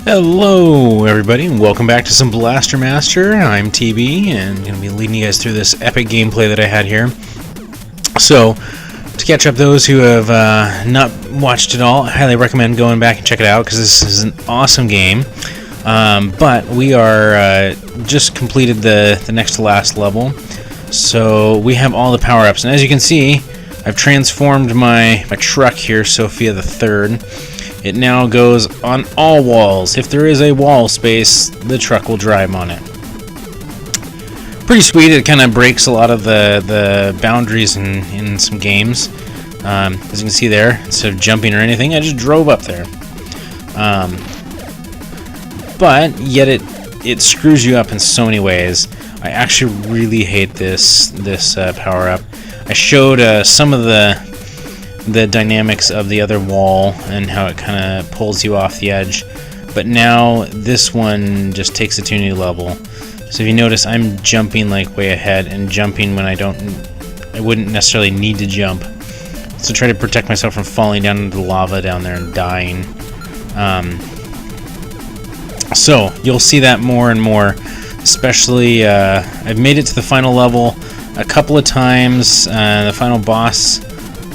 Hello everybody and welcome back to some Blaster Master. I'm TB and I'm going to be leading you guys through this epic gameplay that I had here. So, to catch up those who have not watched it all, I highly recommend going back and check it out because this is an awesome game. But we are just completed the next to last level. So we have all the power-ups, and as you can see, I've transformed my truck here, Sophia the Third. It now goes on all walls. If there is a wall space, the truck will drive on it. Pretty sweet. It kind of breaks a lot of the boundaries in some games. As you can see there, instead of jumping or anything, I just drove up there. But yet it screws you up in so many ways. I actually really hate this power-up. I showed some of the dynamics of the other wall and how it kind of pulls you off the edge, but now this one just takes it to a new level. So if you notice, I'm jumping like way ahead and jumping when I wouldn't necessarily need to jump. So try to protect myself from falling down into the lava down there and dying. So you'll see that more and more, especially I've made it to the final level a couple of times, the final boss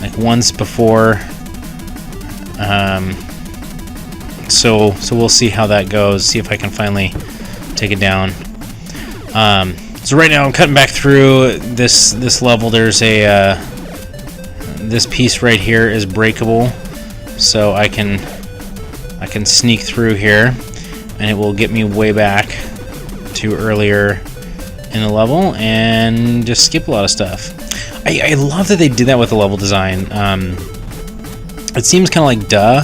like once before, so we'll see how that goes, see if I can finally take it down. So right now I'm cutting back through this level. There's a this piece right here is breakable, so I can sneak through here and it will get me way back to earlier in the level and just skip a lot of stuff. I love that they did that with the level design. It seems kind of like duh,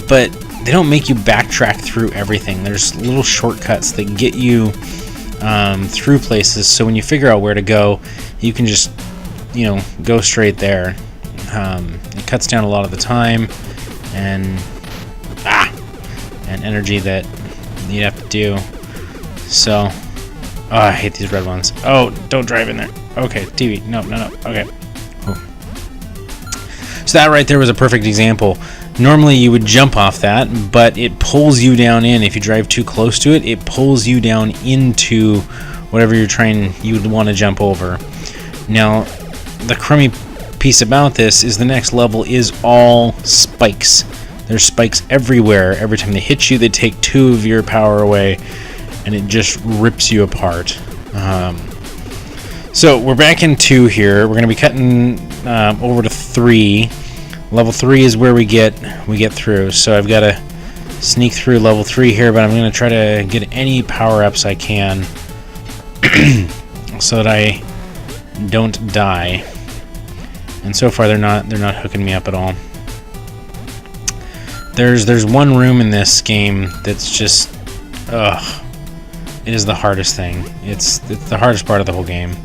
but they don't make you backtrack through everything. There's little shortcuts that get you through places, so when you figure out where to go, you can just, go straight there. It cuts down a lot of the time and energy that you have to do. So, I hate these red ones. Oh, don't drive in there. Okay, TV. No. Okay. Cool. So that right there was a perfect example. Normally you would jump off that, but it pulls you down in. If you drive too close to it, it pulls you down into whatever you would want to jump over. Now, the crummy piece about this is the next level is all spikes. There's spikes everywhere. Every time they hit you, they take 2 of your power away, and it just rips you apart. So we're back in 2 here. We're going to be cutting over to 3. Level 3 is where we get through. So I've got to sneak through level 3 here, but I'm going to try to get any power-ups I can so that I don't die. And so far they're not hooking me up at all. There's one room in this game that's just it is the hardest thing. It's the hardest part of the whole game.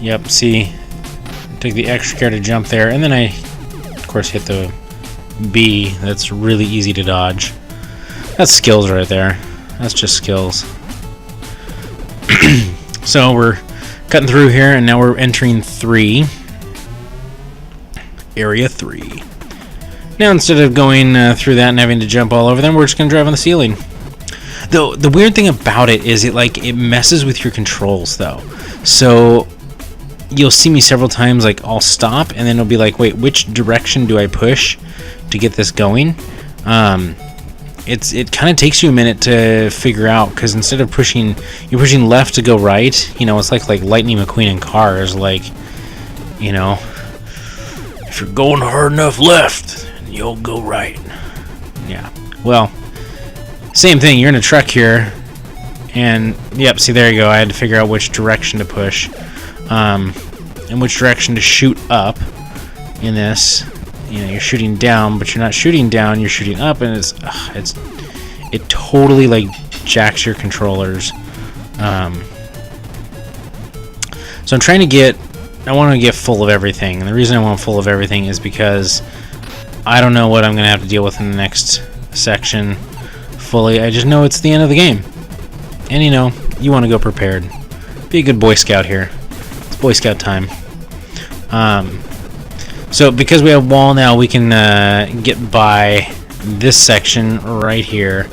Yep, see, took the extra care to jump there, and then I, of course, hit the B. That's really easy to dodge. That's skills right there. That's just skills. So we're cutting through here, and now we're entering 3. Area 3. Now, instead of going through that and having to jump all over them, we're just going to drive on the ceiling. Though the weird thing about it is it messes with your controls, though. So you'll see me several times, like, I'll stop, and then it'll be like, wait, which direction do I push to get this going? It kind of takes you a minute to figure out, because instead of you're pushing left to go right. It's like Lightning McQueen in Cars, like, if you're going hard enough left, you'll go right. Yeah. Well, same thing. You're in a truck here, and yep. See, there you go. I had to figure out which direction to push, and which direction to shoot up. In this, you're shooting down, but you're not shooting down. You're shooting up, and it totally jacks your controllers. So I'm trying to get. I want to get full of everything, and the reason I want full of everything is because I don't know what I'm going to have to deal with in the next section fully. I just know it's the end of the game. And you want to go prepared. Be a good Boy Scout here. It's Boy Scout time. So because we have wall now, we can get by this section right here.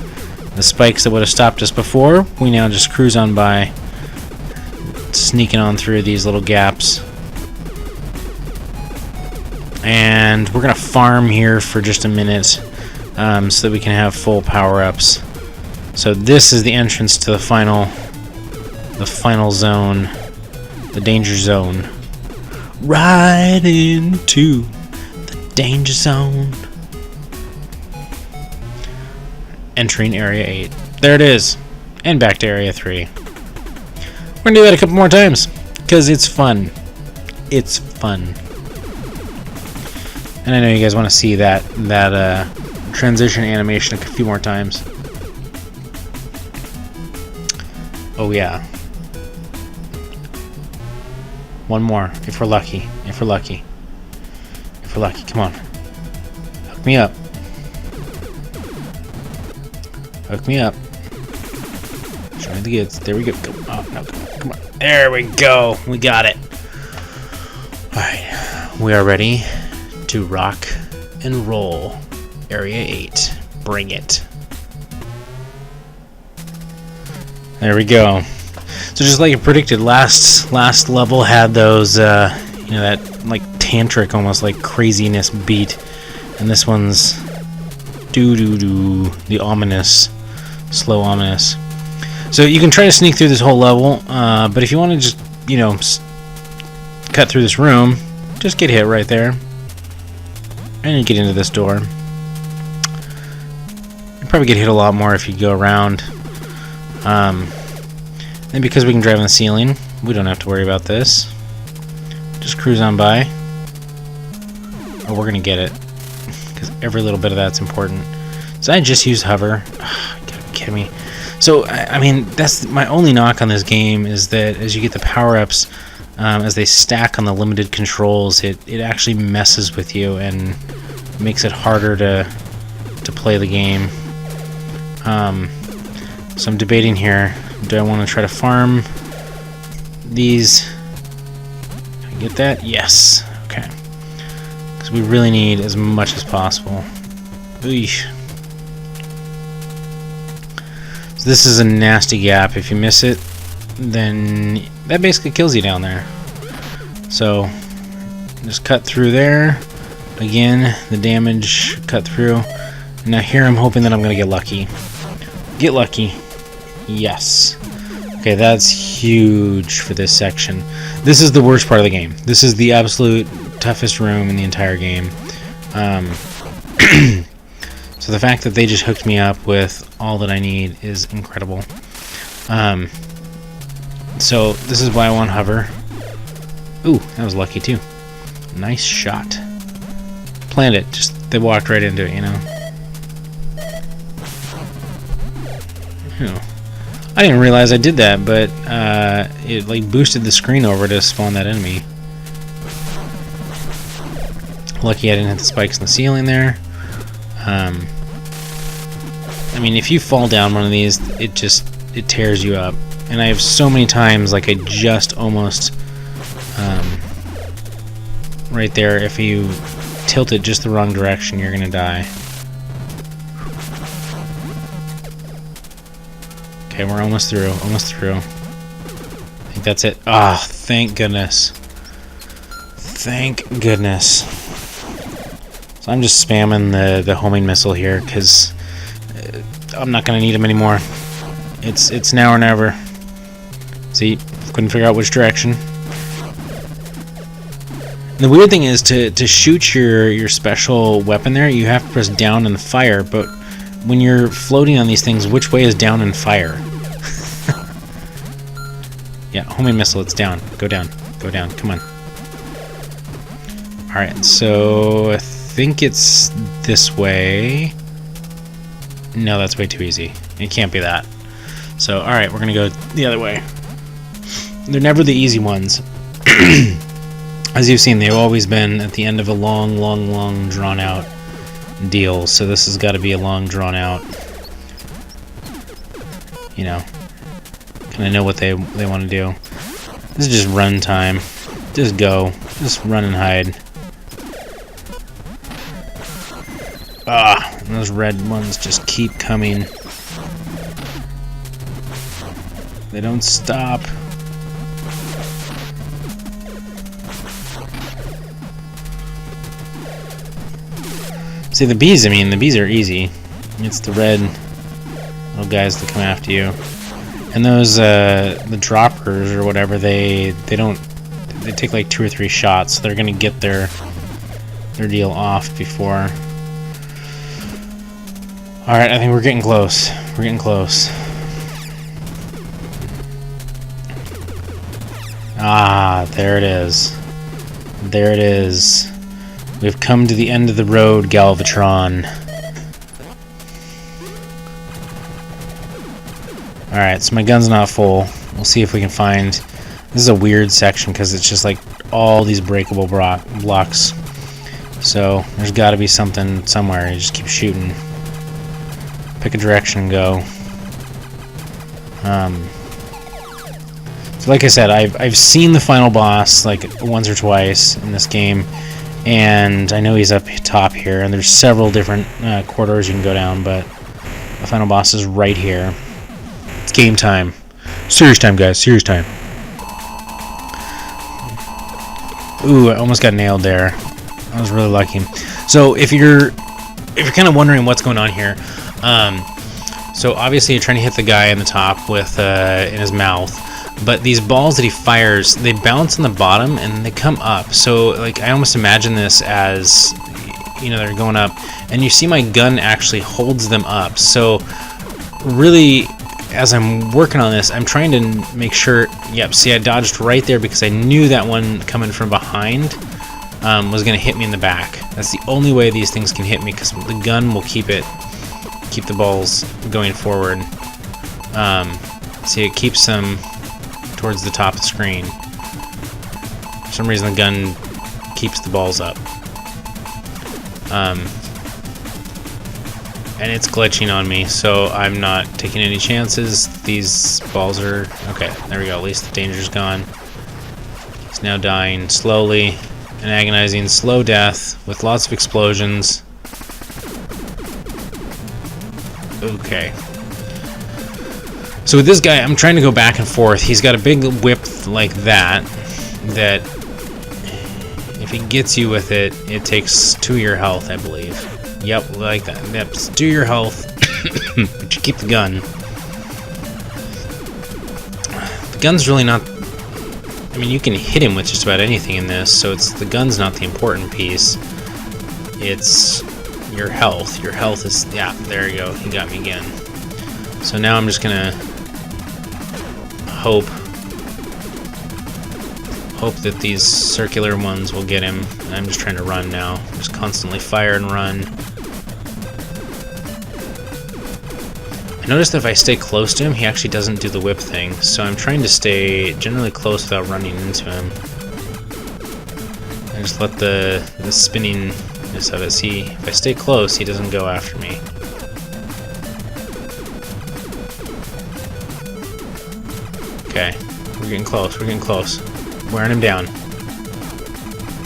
The spikes that would have stopped us before, we now just cruise on by, sneaking on through these little gaps. And we're gonna farm here for just a minute, so that we can have full power-ups. So this is the entrance to the final zone, the danger zone. Right into the danger zone. Entering Area 8. There it is. And back to Area 3. We're gonna do that a couple more times, because it's fun. It's fun. And I know you guys want to see that transition animation a few more times. Oh yeah. One more, if we're lucky. If we're lucky. If we're lucky. Come on. Hook me up. Hook me up. Show me the goods. There we go. Oh, no, come on. There we go. We got it. Alright. We are ready to rock and roll. Area 8. Bring it. There we go. So just like I predicted, last level had those, that like tantric, almost like craziness beat, and this one's the ominous, slow ominous. So you can try to sneak through this whole level, but if you want to just, cut through this room, just get hit right there, and you get into this door. You probably get hit a lot more if you go around. And because we can drive on the ceiling, we don't have to worry about this. Just cruise on by. Or we're gonna get it, because every little bit of that's important. So I just used hover. Oh, you gotta be kidding me. So I mean, that's my only knock on this game, is that as you get the power-ups, as they stack on the limited controls, it actually messes with you and makes it harder to play the game. So I'm debating here. Do I want to try to farm these? Can I get that? Yes. Okay. Because we really need as much as possible. Eesh. So this is a nasty gap. If you miss it, then that basically kills you down there. So just cut through there. Again, the damage cut through. And now here I'm hoping that I'm going to get lucky. Get lucky. Yes. Okay, that's huge for this section. This is the worst part of the game. This is the absolute toughest room in the entire game. So the fact that they just hooked me up with all that I need is incredible. So this is why I want hover. Ooh, that was lucky too. Nice shot. Planned it. Just they walked right into it, I didn't realize I did that, but it like boosted the screen over to spawn that enemy. Lucky I didn't hit the spikes in the ceiling there. I mean, if you fall down one of these, it tears you up. And I have so many times, like I just almost right there. If you tilt it just the wrong direction, you're gonna die. Okay, we're almost through. Almost through. I think that's it. Ah, oh, thank goodness. Thank goodness. So I'm just spamming the homing missile here, because I'm not going to need them anymore. It's now or never. See, couldn't figure out which direction. And the weird thing is, to shoot your special weapon there, you have to press down and fire, but when you're floating on these things, which way is down and fire? Yeah, homing missile, it's down. Go down. Go down. Come on. Alright, so I think it's this way. No, that's way too easy. It can't be that. So, alright, we're going to go the other way. They're never the easy ones. As you've seen, they've always been at the end of a long, drawn-out deal. So this has got to be a long, drawn-out, kind of know what they want to do. This is just run time. Just go. Just run and hide. Ah, and those red ones just keep coming. They don't stop. See, the bees, I mean, the bees are easy. It's the red little guys that come after you. And those, the droppers or whatever, they take like 2 or 3 shots, so they're gonna get their deal off before. Alright, I think we're getting close. We're getting close. Ah, there it is. There it is. We've come to the end of the road, Galvatron. Alright, so my gun's not full. We'll see if we can find... This is a weird section because it's just like all these breakable blocks. So there's got to be something somewhere. You just keep shooting. Pick a direction and go. So like I said, I've seen the final boss like once or twice in this game, and I know he's up top here, and there's several different corridors you can go down, but the final boss is right here. It's game time. Serious time, guys. Serious time. Ooh, I almost got nailed there. I was really lucky. So if you're kind of wondering what's going on here, so obviously you're trying to hit the guy in the top with in his mouth, but these balls that he fires, they bounce on the bottom and they come up. So like I almost imagine this as, you know, they're going up, and you see my gun actually holds them up. So really, as I'm working on this, I'm trying to make sure. Yep, see, I dodged right there because I knew that one coming from behind was going to hit me in the back. That's the only way these things can hit me, because the gun will keep the balls going forward. See, it keeps them towards the top of the screen. For some reason, the gun keeps the balls up. And it's glitching on me, so I'm not taking any chances. These balls are... Okay, there we go. At least the danger's gone. He's now dying slowly. An agonizing slow death with lots of explosions. Okay. So with this guy, I'm trying to go back and forth. He's got a big whip like that if he gets you with it, it takes 2 of your health, I believe. Yep, like that. Yep, 2 your health, but you keep the gun. The gun's really not... I mean, you can hit him with just about anything in this, so the gun's not the important piece. It's your health. Your health is... Yeah, there you go. He got me again. So now I'm just gonna hope that these circular ones will get him. I'm just trying to run now. Just constantly fire and run. I noticed that if I stay close to him, he actually doesn't do the whip thing, so I'm trying to stay generally close without running into him. And just let the spinningness of it. See, if I stay close, he doesn't go after me. Okay, we're getting close, we're getting close. Wearing him down.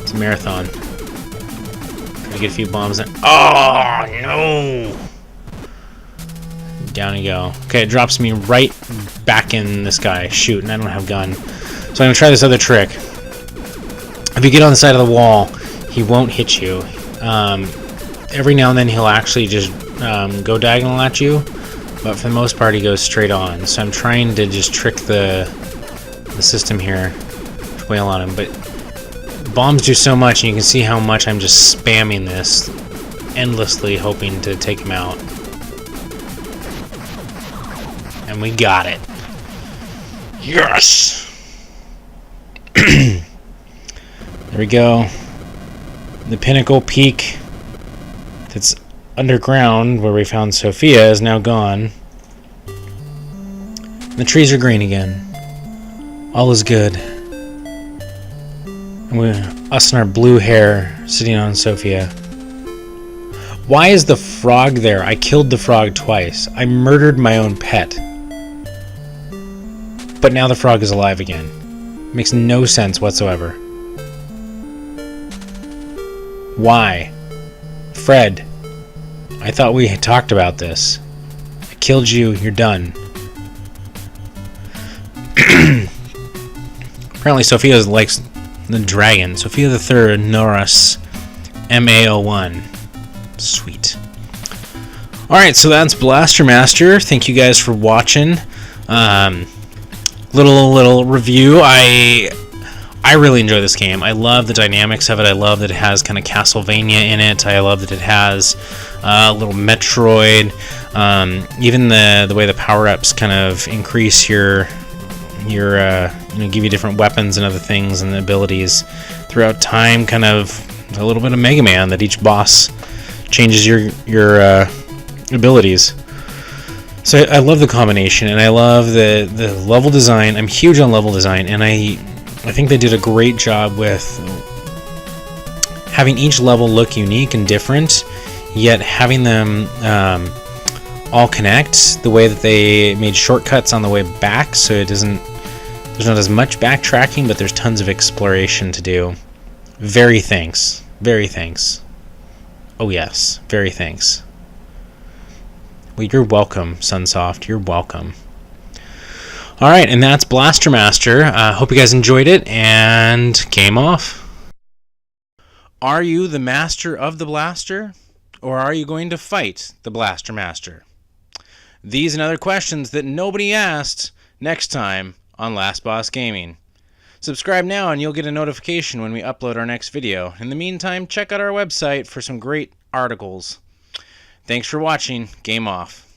It's a marathon. Try to get a few bombs in. Oh, no! Down you go. Okay, it drops me right back in this guy. Shoot, and I don't have gun. So I'm going to try this other trick. If you get on the side of the wall, he won't hit you. Every now and then he'll actually just go diagonal at you, but for the most part he goes straight on. So I'm trying to just trick the system here. Wail on him, but bombs do so much, and you can see how much I'm just spamming this endlessly, hoping to take him out. And we got it. Yes! There we go. The pinnacle peak that's underground where we found Sophia is now gone. The trees are green again. All is good. And us and our blue hair sitting on Sophia. Why is the frog there? I killed the frog twice. I murdered my own pet. But now the frog is alive again. Makes no sense whatsoever. Why? Fred. I thought we had talked about this. I killed you. You're done. Apparently Sophia likes the dragon. Sophia the Third Norris MA01. Sweet. Alright, so that's Blaster Master. Thank you guys for watching. Little review. I really enjoy this game. I love the dynamics of it. I love that it has kind of Castlevania in it. I love that it has a little Metroid. Even the way the power-ups kind of increase your give you different weapons and other things and abilities throughout time. Kind of a little bit of Mega Man, that each boss changes your abilities. So I love the combination, and I love the level design. I'm huge on level design, and I think they did a great job with having each level look unique and different, yet having them all connect. The way that they made shortcuts on the way back, so there's not as much backtracking, but there's tons of exploration to do. Very thanks. Oh yes, very thanks. Well, you're welcome, Sunsoft. You're welcome. Alright, and that's Blaster Master. Hope you guys enjoyed it, and game off. Are you the master of the blaster, or are you going to fight the Blaster Master? These and other questions that nobody asked next time on Last Boss Gaming. Subscribe now and you'll get a notification when we upload our next video. In the meantime, check out our website for some great articles. Thanks for watching. Game off.